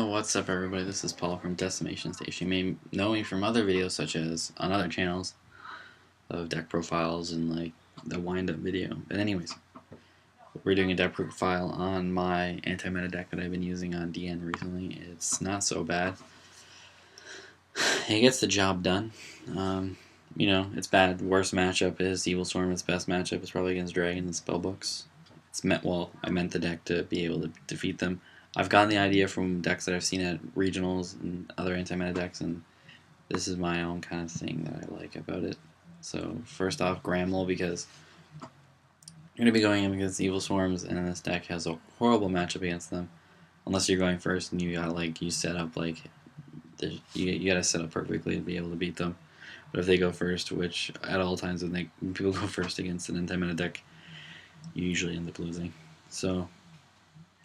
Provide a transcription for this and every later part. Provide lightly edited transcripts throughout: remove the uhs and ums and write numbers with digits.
What's up, everybody? This is Paul from Decimation Station. You may know me from other videos, such as on other channels of deck profiles and like the wind-up video. But anyways, we're doing a deck profile on my anti-meta deck that I've been using on DN recently. It's not so bad. It gets the job done. It's bad. Worst matchup is Evil Storm. Its best matchup is probably against Dragon and Spellbooks. I meant the deck to be able to defeat them. I've gotten the idea from decks that I've seen at regionals and other anti-meta decks, and this is my own kind of thing that I like about it. So first off, Gramble, because you're going to be going in against Evil Swarms, and this deck has a horrible matchup against them. Unless you're going first and you got you set up you got to set up perfectly to be able to beat them. But if they go first, which at all times when people go first against an anti-meta deck, you usually end up losing. So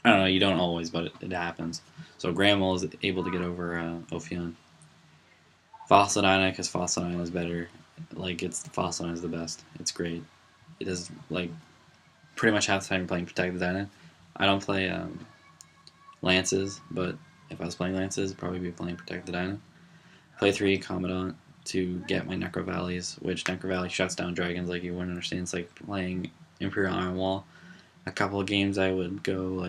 I don't know, you don't always, but it happens. So Gramble is able to get over Ophion. Fossilina, because Fossilina is better. Fossilina is the best. It's great. It is, pretty much half the time you're playing Protect the Dyna. I don't play Lances, but if I was playing Lances, I'd probably be playing Protect the Dyna. Play 3 Commandant to get my Necro Valleys, which Necro Valley shuts down dragons like you wouldn't understand. It's like playing Imperial Iron Wall. A couple of games I would go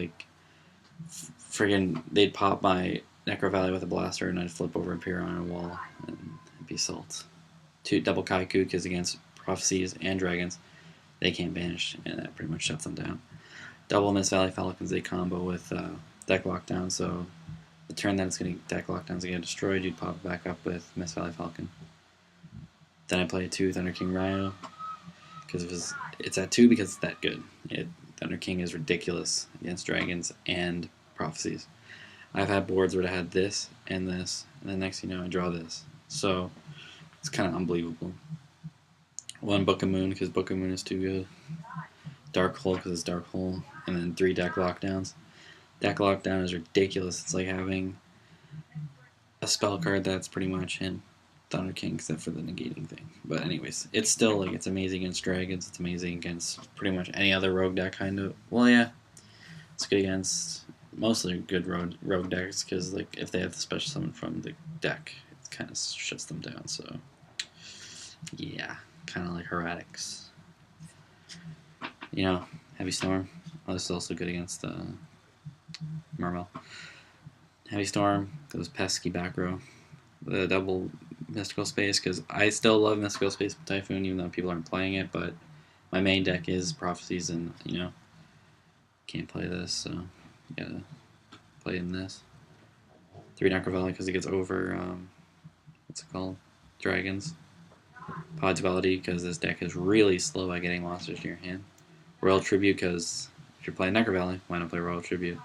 they'd pop my Necro Valley with a blaster and I'd flip over Imperial Iron Wall and it'd be salt. 2 double Kaiku, because against Prophecies and Dragons, they can't banish, and that pretty much shuts them down. Double Mist Valley Falcons, they combo with deck lockdown, so the turn that it's going to deck lockdown's going to get destroyed, you'd pop it back up with Mist Valley Falcon. Then I play 2 Thunder King Rhino, because it's at 2 because it's that good. Thunder King is ridiculous against Dragons and Prophecies. I've had boards where I had this, and then next thing you know, I draw this. So it's kind of unbelievable. 1 Book of Moon, because Book of Moon is too good. Dark Hole, because it's Dark Hole. And then 3 deck lockdowns. Deck lockdown is ridiculous. It's like having a spell card that's pretty much in Thunder King, except for the negating thing. But anyways, it's still it's amazing against Dragons. It's amazing against pretty much any other rogue deck, kind of. Well, yeah, it's good against mostly good rogue decks, because if they have the special summon from the deck, it kind of shuts them down. So yeah, kind of like Heretics. Heavy Storm. Oh, this is also good against Mermail. Heavy Storm goes pesky back row. The double Mystical Space, because I still love Mystical Space with Typhoon, even though people aren't playing it, but my main deck is Prophecies, and can't play this, so you gotta play in this. 3 Necro Valley, because it gets over what's it called? Dragons. Pod Duality, because this deck is really slow at getting monsters to your hand. Royal Tribute, because if you're playing Necro Valley, why not play Royal Tribute?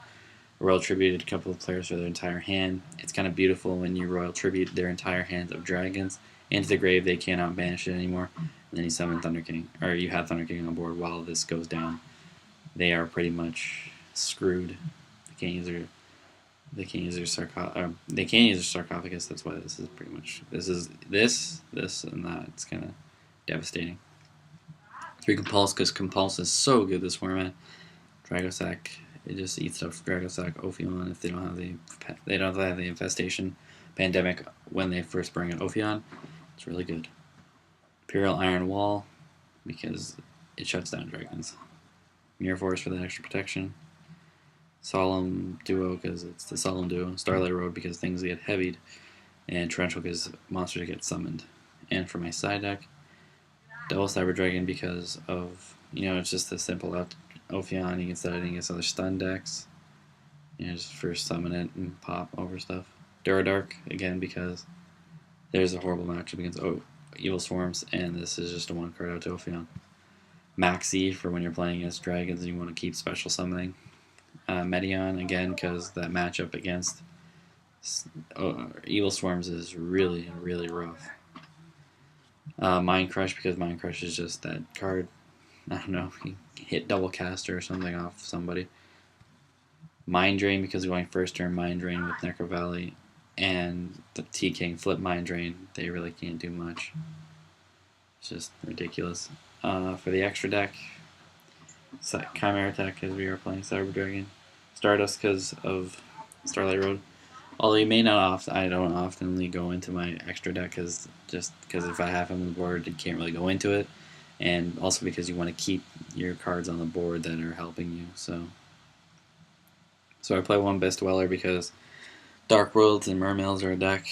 Royal Tribute a couple of players for their entire hand. It's kind of beautiful when you Royal Tribute their entire hands of dragons into the grave. They cannot banish it anymore. And then you summon Thunder King, or you have Thunder King on board while this goes down. They are pretty much screwed. They can't use their sarcophagus. That's why this is pretty much this, and that. It's kind of devastating. 3 Compulse, because Compulse is so good this format. Dragosac. It just eats up Dragosac, Ophion if they don't have the infestation pandemic when they first bring in Ophion. It's really good. Imperial Iron Wall, because it shuts down dragons. Mirror Force for that extra protection. Solemn Duo, because it's the Solemn Duo. Starlight Road, because things get heavied. And Torrential, because monsters get summoned. And for my side deck, Double Cyber Dragon, because of it's just a simple out Ophion, you can set it against other stun decks. Just first summon it and pop over stuff. Duradark, again, because there's a horrible matchup against Evil Swarms, and this is just a 1 card out to Ophion. Maxi, for when you're playing against dragons and you want to keep special summoning. Medion, again, because that matchup against Evil Swarms is really, really rough. Mind Crush, because Mind Crush is just that card. I don't know, you hit double caster or something off somebody. Mind Drain, because going first turn Mind Drain with Necro Valley, and the T-King flip Mind Drain, they really can't do much. It's just ridiculous. For the extra deck, Chimera Attack, because we are playing Cyber Dragon. Stardust, because of Starlight Road. Although you may not often, I don't oftenly go into my extra deck just because if I have him on the board, you can't really go into it, and also because you want to keep your cards on the board that are helping you. So I play one Best Dweller because Dark Worlds and Mermails are a deck.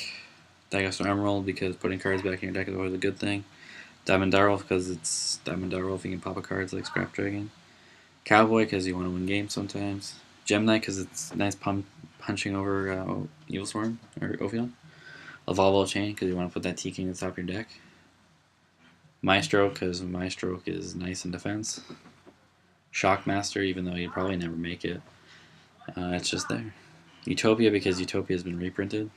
Dagoster Emerald because putting cards back in your deck is always a good thing. Diamond Direwolf because it's Diamond Direwolf, you can pop a cards like Scrap Dragon. Cowboy because you want to win games sometimes. Gem Knight because it's nice punching over Evil Swarm or Ophion. Evolvo Chain because you want to put that T King at the top of your deck. Maestro because Maestro is nice in defense. Shockmaster even though you probably never make it. It's just there. Utopia because Utopia has been reprinted.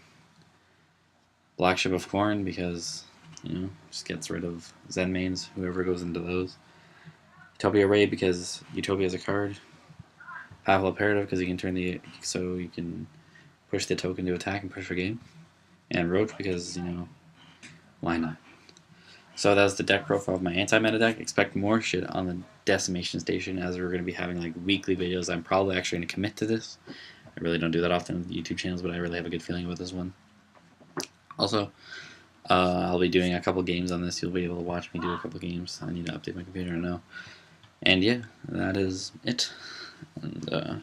Black Ship of Corn because, just gets rid of Zen mains, whoever goes into those. Utopia Raid because Utopia is a card. Pavel Imperative because you can push the token to attack and push for game. And Roach because, why not? So that's the deck profile of my anti-meta deck. Expect more shit on the Decimation Station as we're going to be having like weekly videos. I'm probably actually going to commit to this. I really don't do that often with YouTube channels, but I really have a good feeling about this one. Also, I'll be doing a couple games on this. You'll be able to watch me do a couple games. I need to update my computer now. And yeah, that is it. And